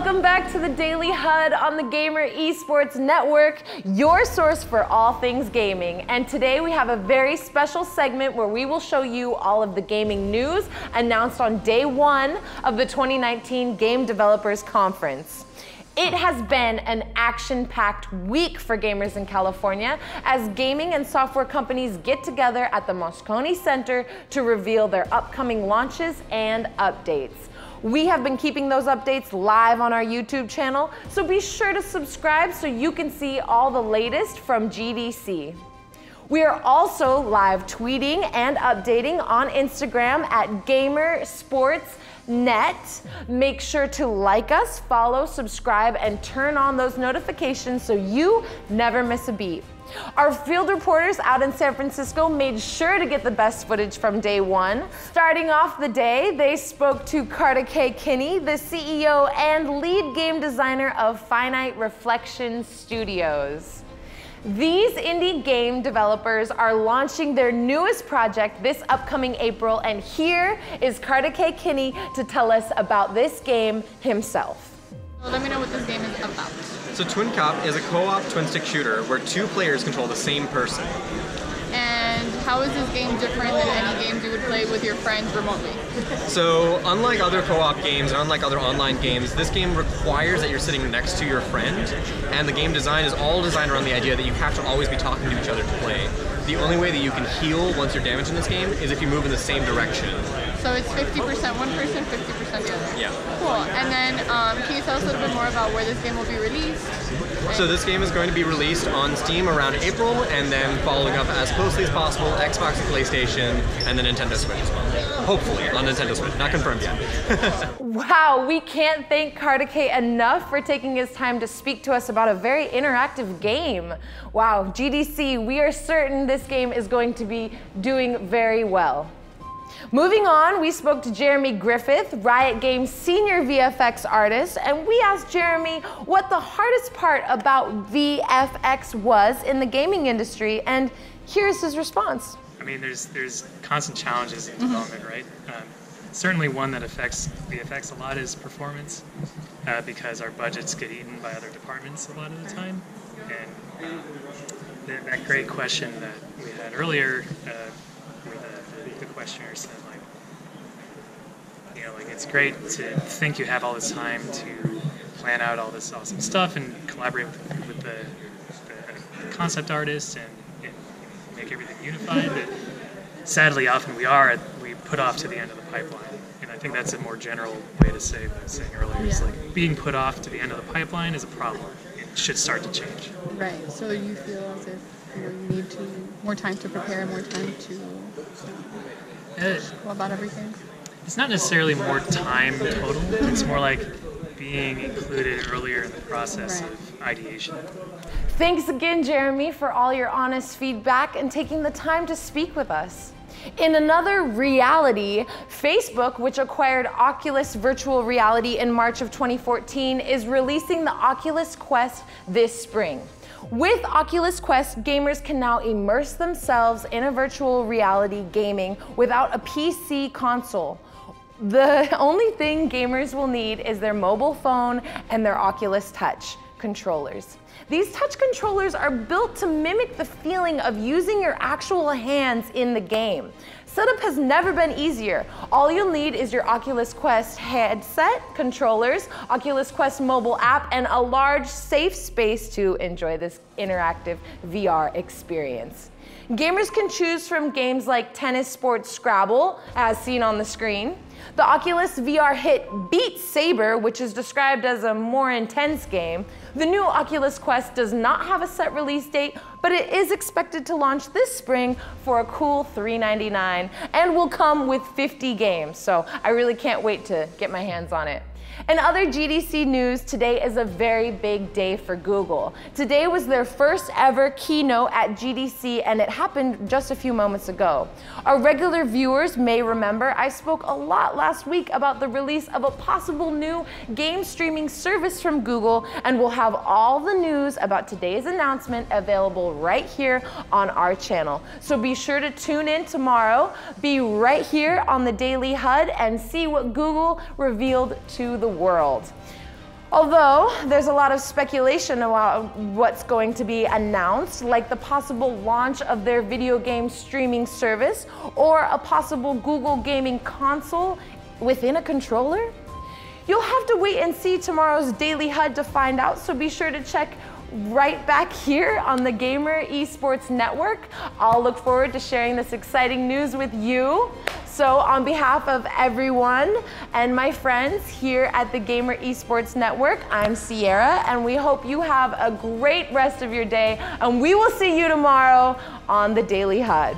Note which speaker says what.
Speaker 1: Welcome back to the Daily HUD on the Gamer Esports Network, your source for all things gaming. And today we have a very special segment where we will show you all of the gaming news announced on day one of the 2019 Game Developers Conference. It has been an action-packed week for gamers in California as gaming and software companies get together at the Moscone Center to reveal their upcoming launches and updates. We have been keeping those updates live on our YouTube channel, so be sure to subscribe so you can see all the latest from GDC. We are also live tweeting and updating on Instagram at GamerSportsNet. Make sure to like us, follow, subscribe, and turn on those notifications so you never miss a beat. Our field reporters out in San Francisco made sure to get the best footage from day one. Starting off the day, they spoke to Carter K. Kinney, the CEO and lead game designer of Finite Reflection Studios. These indie game developers are launching their newest project this upcoming April, and here is Carter K. Kinney to tell us about this game himself.
Speaker 2: Well, let me know what this game is about.
Speaker 3: So Twin Cop is a co-op twin-stick shooter where two players control the same person.
Speaker 2: And how is this game different than any games you would play with your friends remotely?
Speaker 3: So unlike other co-op games and unlike other online games, this game requires that you're sitting next to your friend, and the game design is all designed around the idea that you have to always be talking to each other to play. The only way that you can heal once you're damaged in this game is if you move in the same direction.
Speaker 2: So it's 50% one person, 50% the other.
Speaker 3: Yeah.
Speaker 2: Cool. And then can you tell us a little bit more about where this game will be released?
Speaker 3: So this game is going to be released on Steam around April, and then following up as closely as possible, Xbox and PlayStation, and the Nintendo Switch as well. Hopefully on Nintendo Switch, not confirmed yet.
Speaker 1: Wow, we can't thank Carter K enough for taking his time to speak to us about a very interactive game. Wow, GDC, we are certain this game is going to be doing very well. Moving on, we spoke to Jeremy Griffith, Riot Games senior VFX artist, and we asked Jeremy what the hardest part about VFX was in the gaming industry, and here's his response.
Speaker 4: I mean, there's constant challenges in development, right? Certainly one that affects VFX a lot is performance, because our budgets get eaten by other departments a lot of the time. And that great question that we had earlier, where the questioner said, like, you know, like, it's great to think you have all this time to plan out all this awesome stuff and collaborate with the concept artists and make everything unified, but sadly often we put off to the end of the pipeline. And I think that's a more general way to say what I was saying earlier. It's like being put off to the end of the pipeline is a problem. It should start to change.
Speaker 2: Right, so you feel as if you need more time to prepare, more time to go about everything?
Speaker 4: It's not necessarily more time total, it's more like being included earlier in the process of ideation.
Speaker 1: Thanks again, Jeremy, for all your honest feedback and taking the time to speak with us. In another reality, Facebook, which acquired Oculus virtual reality in March of 2014, is releasing the Oculus Quest this spring. With Oculus Quest, gamers can now immerse themselves in a virtual reality gaming without a PC console. The only thing gamers will need is their mobile phone and their Oculus Touch controllers. These touch controllers are built to mimic the feeling of using your actual hands in the game. Setup has never been easier. All you'll need is your Oculus Quest headset, controllers, Oculus Quest mobile app, and a large, safe space to enjoy this interactive VR experience. Gamers can choose from games like Tennis Sports Scrabble, as seen on the screen, the Oculus VR hit Beat Saber, which is described as a more intense game. The new Oculus Quest does not have a set release date, but it is expected to launch this spring for a cool $399 and will come with 50 games, so I really can't wait to get my hands on it. In other GDC news, today is a very big day for Google. Today was their first ever keynote at GDC, and it happened just a few moments ago. Our regular viewers may remember I spoke a lot last week about the release of a possible new game streaming service from Google, and we'll have all the news about today's announcement available right here on our channel. So be sure to tune in tomorrow, be right here on the Daily HUD, and see what Google revealed to the world. Although there's a lot of speculation about what's going to be announced, like the possible launch of their video game streaming service or a possible Google gaming console within a controller. You'll have to wait and see tomorrow's Daily HUD to find out, so be sure to check right back here on the Gamer Esports Network. I'll look forward to sharing this exciting news with you. So on behalf of everyone and my friends here at the Gamer Esports Network, I'm Sierra, and we hope you have a great rest of your day, and we will see you tomorrow on the Daily HUD.